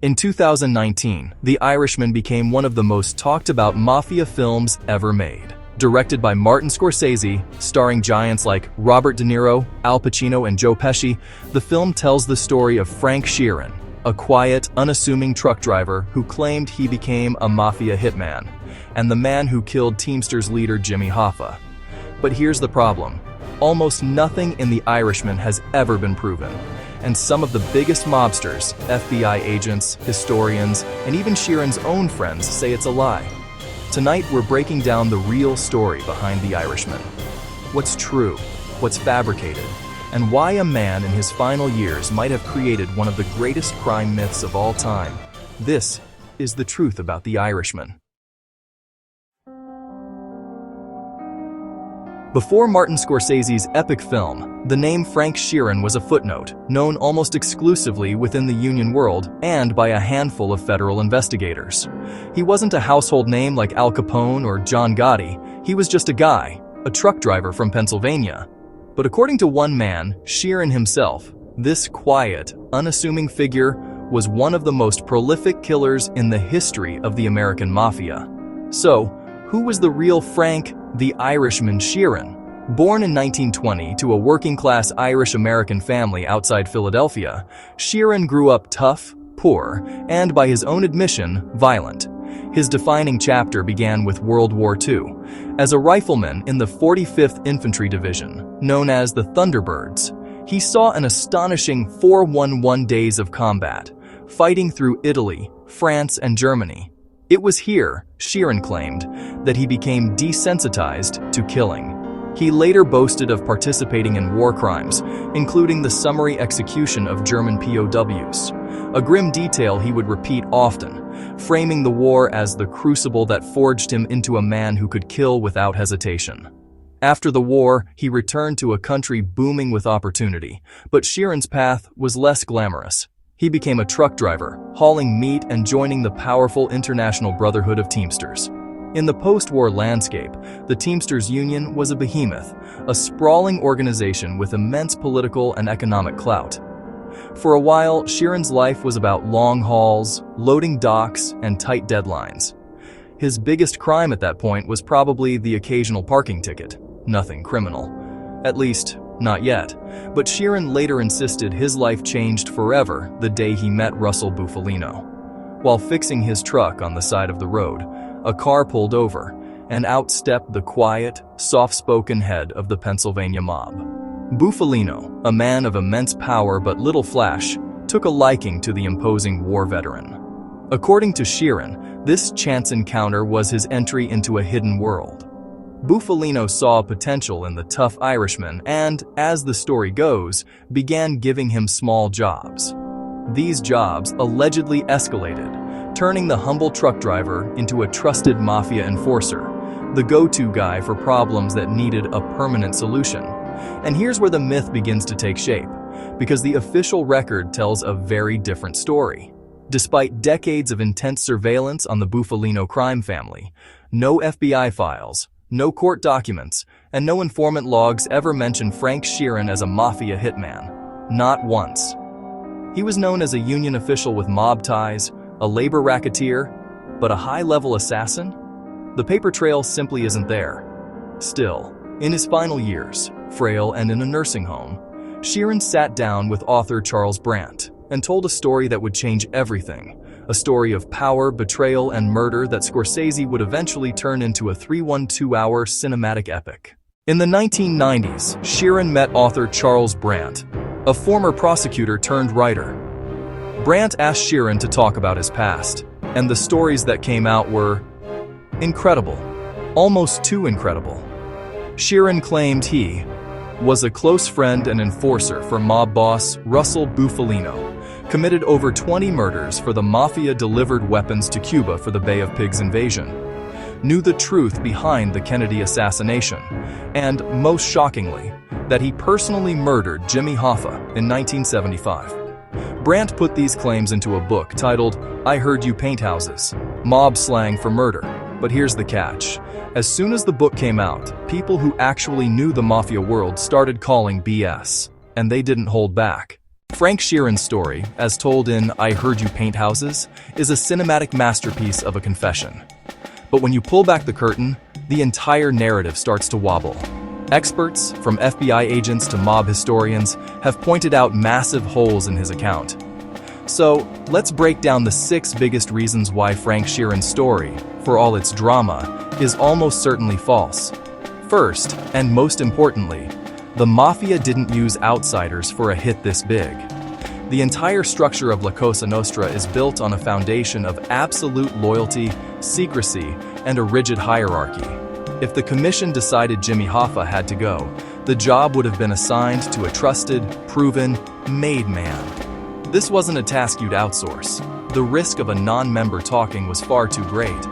In 2019, The Irishman became one of the most talked about mafia films ever made. Directed by Martin Scorsese, starring giants like Robert De Niro, Al Pacino, and Joe Pesci, the film tells the story of Frank Sheeran, a quiet, unassuming truck driver who claimed he became a mafia hitman, and the man who killed Teamsters leader Jimmy Hoffa. But here's the problem. Almost nothing in The Irishman has ever been proven, and some of the biggest mobsters, FBI agents, historians, and even Sheeran's own friends say it's a lie. Tonight we're breaking down the real story behind The Irishman. What's true, what's fabricated, and why a man in his final years might have created one of the greatest crime myths of all time. This is the truth about The Irishman. Before Martin Scorsese's epic film, the name Frank Sheeran was a footnote, known almost exclusively within the union world and by a handful of federal investigators. He wasn't a household name like Al Capone or John Gotti. He was just a guy, a truck driver from Pennsylvania. But according to one man, Sheeran himself, this quiet, unassuming figure was one of the most prolific killers in the history of the American mafia. So, who was the real Frank the Irishman Sheeran? Born in 1920 to a working-class Irish-American family outside Philadelphia, Sheeran grew up tough, poor, and by his own admission, violent. His defining chapter began with World War II. As a rifleman in the 45th Infantry Division, known as the Thunderbirds, he saw an astonishing 411 days of combat, fighting through Italy, France, and Germany. It was here, Sheeran claimed, that he became desensitized to killing. He later boasted of participating in war crimes, including the summary execution of German POWs, a grim detail he would repeat often, framing the war as the crucible that forged him into a man who could kill without hesitation. After the war, he returned to a country booming with opportunity, but Sheeran's path was less glamorous. He became a truck driver, hauling meat and joining the powerful International Brotherhood of Teamsters. In the post-war landscape, the Teamsters Union was a behemoth, a sprawling organization with immense political and economic clout. For a while, Sheeran's life was about long hauls, loading docks, and tight deadlines. His biggest crime at that point was probably the occasional parking ticket, nothing criminal. At least, not yet. But Sheeran later insisted his life changed forever the day he met Russell Bufalino. While fixing his truck on the side of the road, a car pulled over, and out stepped the quiet, soft-spoken head of the Pennsylvania mob. Bufalino, a man of immense power but little flash, took a liking to the imposing war veteran. According to Sheeran, this chance encounter was his entry into a hidden world. Bufalino saw potential in the tough Irishman and, as the story goes, began giving him small jobs. These jobs allegedly escalated, turning the humble truck driver into a trusted mafia enforcer, the go-to guy for problems that needed a permanent solution. And here's where the myth begins to take shape, because the official record tells a very different story. Despite decades of intense surveillance on the Bufalino crime family, no FBI files, no court documents, and no informant logs ever mention Frank Sheeran as a mafia hitman. Not once. He was known as a union official with mob ties, a labor racketeer, but a high-level assassin? The paper trail simply isn't there. Still, in his final years, frail and in a nursing home, Sheeran sat down with author Charles Brandt and told a story that would change everything. A story of power, betrayal, and murder that Scorsese would eventually turn into a 312-hour cinematic epic. In the 1990s, Sheeran met author Charles Brandt, a former prosecutor turned writer. Brandt asked Sheeran to talk about his past, and the stories that came out were incredible, almost too incredible. Sheeran claimed he was a close friend and enforcer for mob boss Russell Bufalino, committed over 20 murders for the mafia, delivered weapons to Cuba for the Bay of Pigs invasion, knew the truth behind the Kennedy assassination, and, most shockingly, that he personally murdered Jimmy Hoffa in 1975. Brandt put these claims into a book titled, I Heard You Paint Houses, Mob Slang for Murder. But here's the catch. As soon as the book came out, people who actually knew the mafia world started calling BS, and they didn't hold back. Frank Sheeran's story, as told in I Heard You Paint Houses, is a cinematic masterpiece of a confession. But when you pull back the curtain, the entire narrative starts to wobble. Experts, from FBI agents to mob historians, have pointed out massive holes in his account. So, let's break down the 6 biggest reasons why Frank Sheeran's story, for all its drama, is almost certainly false. First, and most importantly, the Mafia didn't use outsiders for a hit this big. The entire structure of La Cosa Nostra is built on a foundation of absolute loyalty, secrecy, and a rigid hierarchy. If the commission decided Jimmy Hoffa had to go, the job would have been assigned to a trusted, proven, made man. This wasn't a task you'd outsource. The risk of a non-member talking was far too great.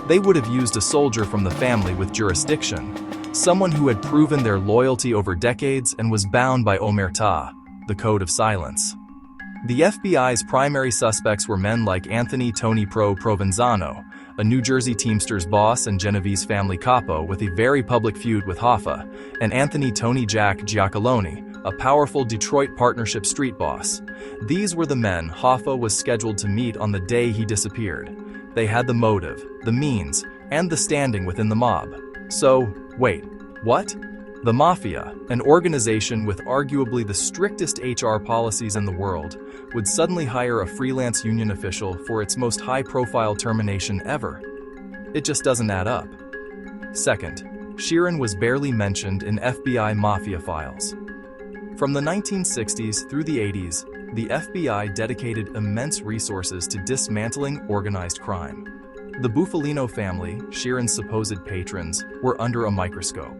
They would have used a soldier from the family with jurisdiction, someone who had proven their loyalty over decades and was bound by omertà, the code of silence. The FBI's primary suspects were men like Anthony Tony Provenzano, a New Jersey Teamsters boss and Genovese family capo with a very public feud with Hoffa, and Anthony Tony Jack Giacalone, a powerful Detroit partnership street boss. These were the men Hoffa was scheduled to meet on the day he disappeared. They had the motive, the means, and the standing within the mob. So, wait, what? The Mafia, an organization with arguably the strictest HR policies in the world, would suddenly hire a freelance union official for its most high-profile termination ever. It just doesn't add up. Second, Sheeran was barely mentioned in FBI Mafia files. From the 1960s through the 80s, the FBI dedicated immense resources to dismantling organized crime. The Bufalino family, Sheeran's supposed patrons, were under a microscope.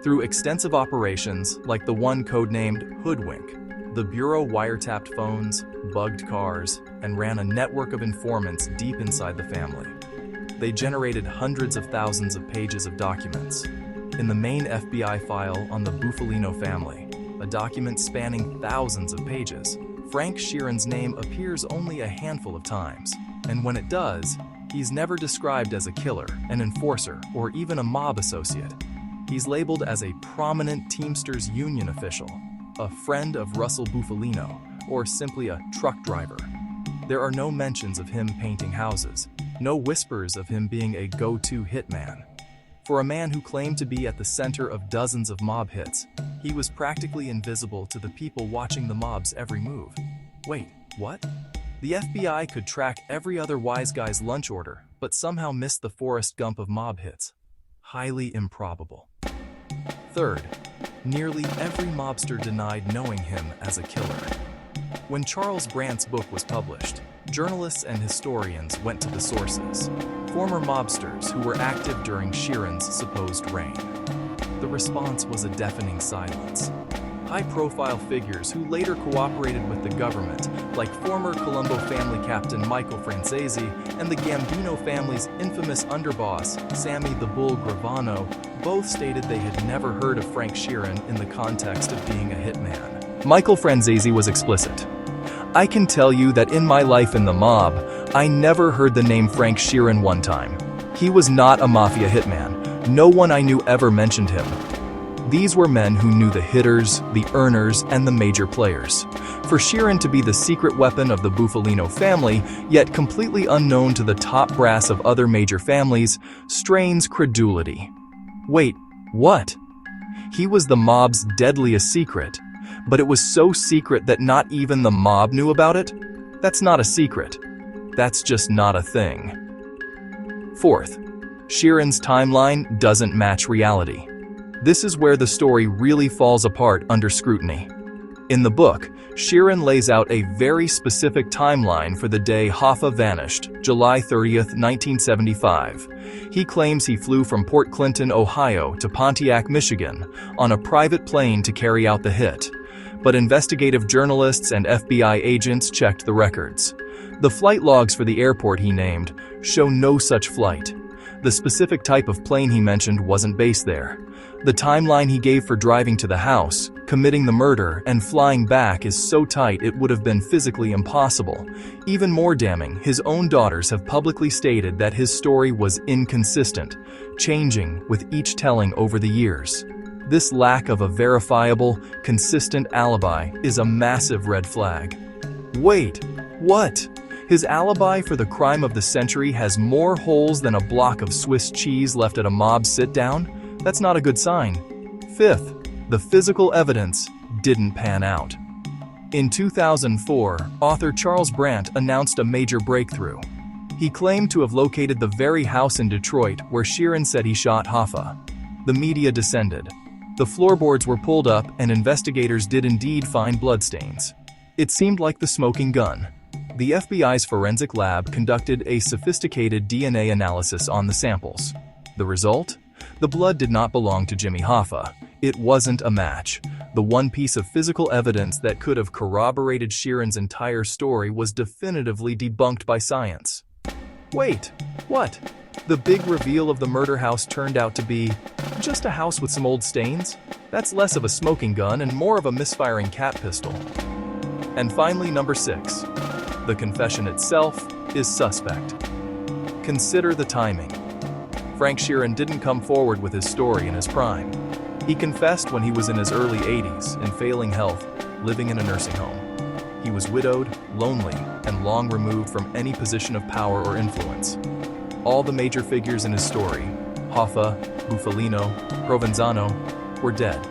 Through extensive operations, like the one codenamed Hoodwink, the Bureau wiretapped phones, bugged cars, and ran a network of informants deep inside the family. They generated hundreds of thousands of pages of documents. In the main FBI file on the Bufalino family, a document spanning thousands of pages, Frank Sheeran's name appears only a handful of times, and when it does, he's never described as a killer, an enforcer, or even a mob associate. He's labeled as a prominent Teamsters union official, a friend of Russell Bufalino, or simply a truck driver. There are no mentions of him painting houses, no whispers of him being a go-to hitman. For a man who claimed to be at the center of dozens of mob hits, he was practically invisible to the people watching the mob's every move. Wait, what? The FBI could track every other wise guy's lunch order, but somehow missed the Forrest Gump of mob hits. Highly improbable. Third, nearly every mobster denied knowing him as a killer. When Charles Brandt's book was published, journalists and historians went to the sources, former mobsters who were active during Sheeran's supposed reign. The response was a deafening silence. High-profile figures who later cooperated with the government, like former Colombo family captain Michael Francesi and the Gambino family's infamous underboss, Sammy the Bull Gravano, both stated they had never heard of Frank Sheeran in the context of being a hitman. Michael Francesi was explicit. I can tell you that in my life in the mob, I never heard the name Frank Sheeran one time. He was not a mafia hitman. No one I knew ever mentioned him. These were men who knew the hitters, the earners, and the major players. For Sheeran to be the secret weapon of the Bufalino family, yet completely unknown to the top brass of other major families, strains credulity. Wait, what? He was the mob's deadliest secret, but it was so secret that not even the mob knew about it? That's not a secret. That's just not a thing. Fourth, Sheeran's timeline doesn't match reality. This is where the story really falls apart under scrutiny. In the book, Sheeran lays out a very specific timeline for the day Hoffa vanished, July 30th, 1975. He claims he flew from Port Clinton, Ohio to Pontiac, Michigan, on a private plane to carry out the hit. But investigative journalists and FBI agents checked the records. The flight logs for the airport he named show no such flight. The specific type of plane he mentioned wasn't based there. The timeline he gave for driving to the house, committing the murder, and flying back is so tight it would have been physically impossible. Even more damning, his own daughters have publicly stated that his story was inconsistent, changing with each telling over the years. This lack of a verifiable, consistent alibi is a massive red flag. Wait, what? His alibi for the crime of the century has more holes than a block of Swiss cheese left at a mob sit-down? That's not a good sign. Fifth, the physical evidence didn't pan out. In 2004, author Charles Brandt announced a major breakthrough. He claimed to have located the very house in Detroit where Sheeran said he shot Hoffa. The media descended. The floorboards were pulled up and investigators did indeed find bloodstains. It seemed like the smoking gun. The FBI's forensic lab conducted a sophisticated DNA analysis on the samples. The result? The blood did not belong to Jimmy Hoffa. It wasn't a match. The one piece of physical evidence that could have corroborated Sheeran's entire story was definitively debunked by science. Wait, what? The big reveal of the murder house turned out to be just a house with some old stains? That's less of a smoking gun and more of a misfiring cat pistol. And finally, number 6. The confession itself is suspect. Consider the timing. Frank Sheeran didn't come forward with his story in his prime. He confessed when he was in his early 80s in failing health, living in a nursing home. He was widowed, lonely, and long removed from any position of power or influence. All the major figures in his story, Hoffa, Bufalino, Provenzano, were dead.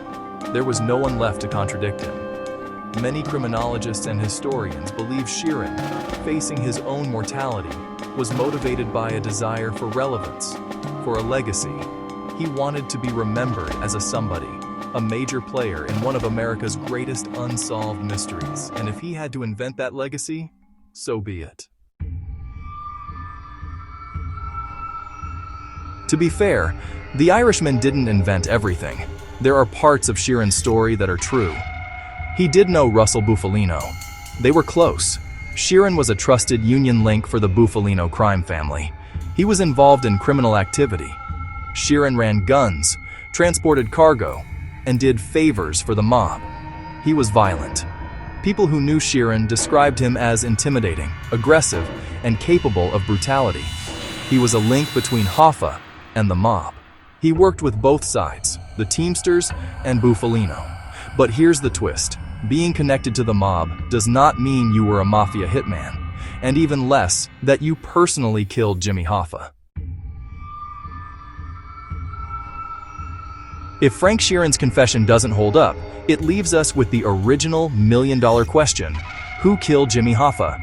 There was no one left to contradict him. Many criminologists and historians believe Sheeran, facing his own mortality, was motivated by a desire for relevance, for a legacy. He wanted to be remembered as a somebody, a major player in one of America's greatest unsolved mysteries, and if he had to invent that legacy, so be it. To be fair, the Irishman didn't invent everything. There are parts of Sheeran's story that are true. He did know Russell Bufalino. They were close. Sheeran was a trusted union link for the Bufalino crime family. He was involved in criminal activity. Sheeran ran guns, transported cargo, and did favors for the mob. He was violent. People who knew Sheeran described him as intimidating, aggressive, and capable of brutality. He was a link between Hoffa and the mob. He worked with both sides, the Teamsters and Bufalino. But here's the twist. Being connected to the mob does not mean you were a mafia hitman, and even less that you personally killed Jimmy Hoffa. If Frank Sheeran's confession doesn't hold up, it leaves us with the original million-dollar question: who killed Jimmy Hoffa?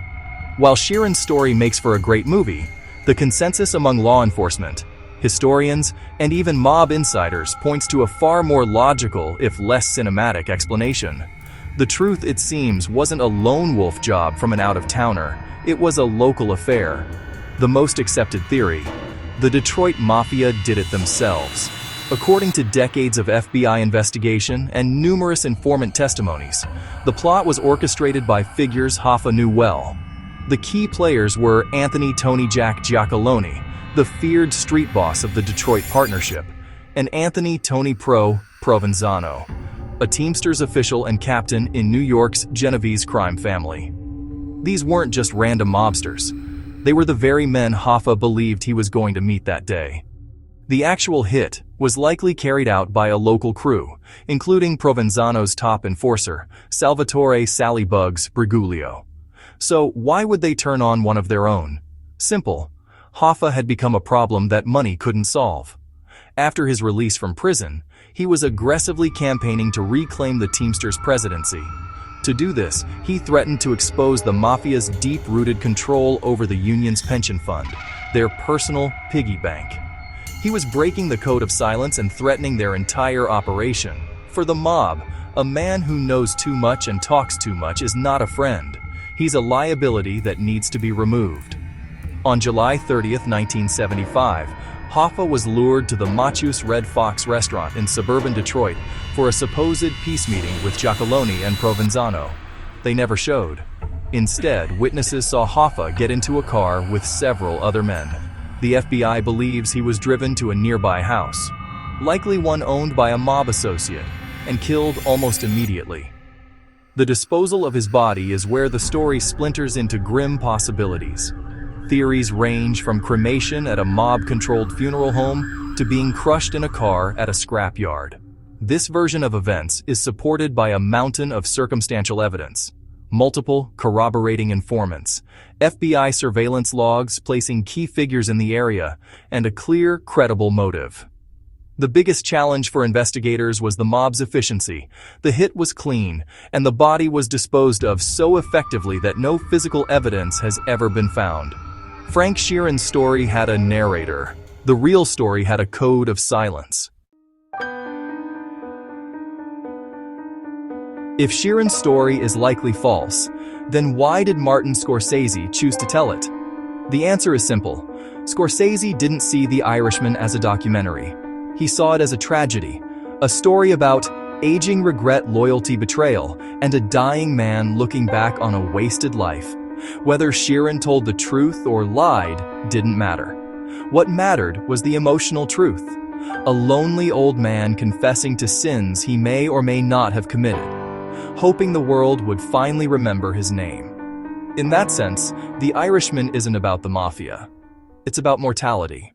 While Sheeran's story makes for a great movie, the consensus among law enforcement, historians, and even mob insiders points to a far more logical, if less cinematic, explanation. The truth, it seems, wasn't a lone wolf job from an out-of-towner. It was a local affair. The most accepted theory: the Detroit Mafia did it themselves. According to decades of FBI investigation and numerous informant testimonies, the plot was orchestrated by figures Hoffa knew well. The key players were Anthony "Tony Jack" Giacalone, the feared street boss of the Detroit partnership, and Anthony "Tony Pro" Provenzano, a Teamsters official and captain in New York's Genovese crime family. These weren't just random mobsters. They were the very men Hoffa believed he was going to meet that day. The actual hit was likely carried out by a local crew, including Provenzano's top enforcer, Salvatore "Sally Bugs" Briguglio. So why would they turn on one of their own? Simple. Hoffa had become a problem that money couldn't solve. After his release from prison, he was aggressively campaigning to reclaim the Teamsters presidency. To do this, he threatened to expose the Mafia's deep-rooted control over the union's pension fund, their personal piggy bank. He was breaking the code of silence and threatening their entire operation. For the mob, a man who knows too much and talks too much is not a friend. He's a liability that needs to be removed. On July 30th, 1975, Hoffa was lured to the Machus Red Fox restaurant in suburban Detroit for a supposed peace meeting with Giacalone and Provenzano. They never showed. Instead, witnesses saw Hoffa get into a car with several other men. The FBI believes he was driven to a nearby house, likely one owned by a mob associate, and killed almost immediately. The disposal of his body is where the story splinters into grim possibilities. Theories range from cremation at a mob-controlled funeral home to being crushed in a car at a scrapyard. This version of events is supported by a mountain of circumstantial evidence, multiple corroborating informants, FBI surveillance logs placing key figures in the area, and a clear, credible motive. The biggest challenge for investigators was the mob's efficiency. The hit was clean, and the body was disposed of so effectively that no physical evidence has ever been found. Frank Sheeran's story had a narrator. The real story had a code of silence. If Sheeran's story is likely false, then why did Martin Scorsese choose to tell it? The answer is simple. Scorsese didn't see The Irishman as a documentary. He saw it as a tragedy, a story about aging regret, loyalty, betrayal, and a dying man looking back on a wasted life. Whether Sheeran told the truth or lied didn't matter. What mattered was the emotional truth. A lonely old man confessing to sins he may or may not have committed, hoping the world would finally remember his name. In that sense, The Irishman isn't about the mafia. It's about mortality.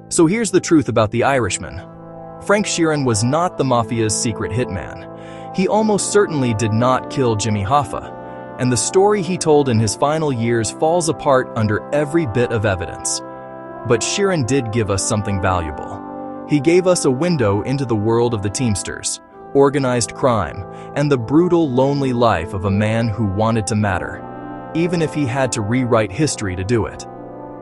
So here's the truth about The Irishman. Frank Sheeran was not the mafia's secret hitman. He almost certainly did not kill Jimmy Hoffa, and the story he told in his final years falls apart under every bit of evidence. But Sheeran did give us something valuable. He gave us a window into the world of the Teamsters, organized crime, and the brutal, lonely life of a man who wanted to matter, even if he had to rewrite history to do it.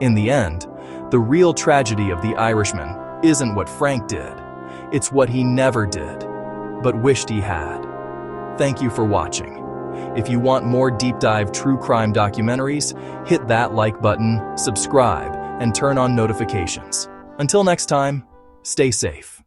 In the end, the real tragedy of The Irishman isn't what Frank did. It's what he never did, but wished he had. Thank you for watching. If you want more deep dive true crime documentaries, hit that like button, subscribe, and turn on notifications. Until next time, stay safe.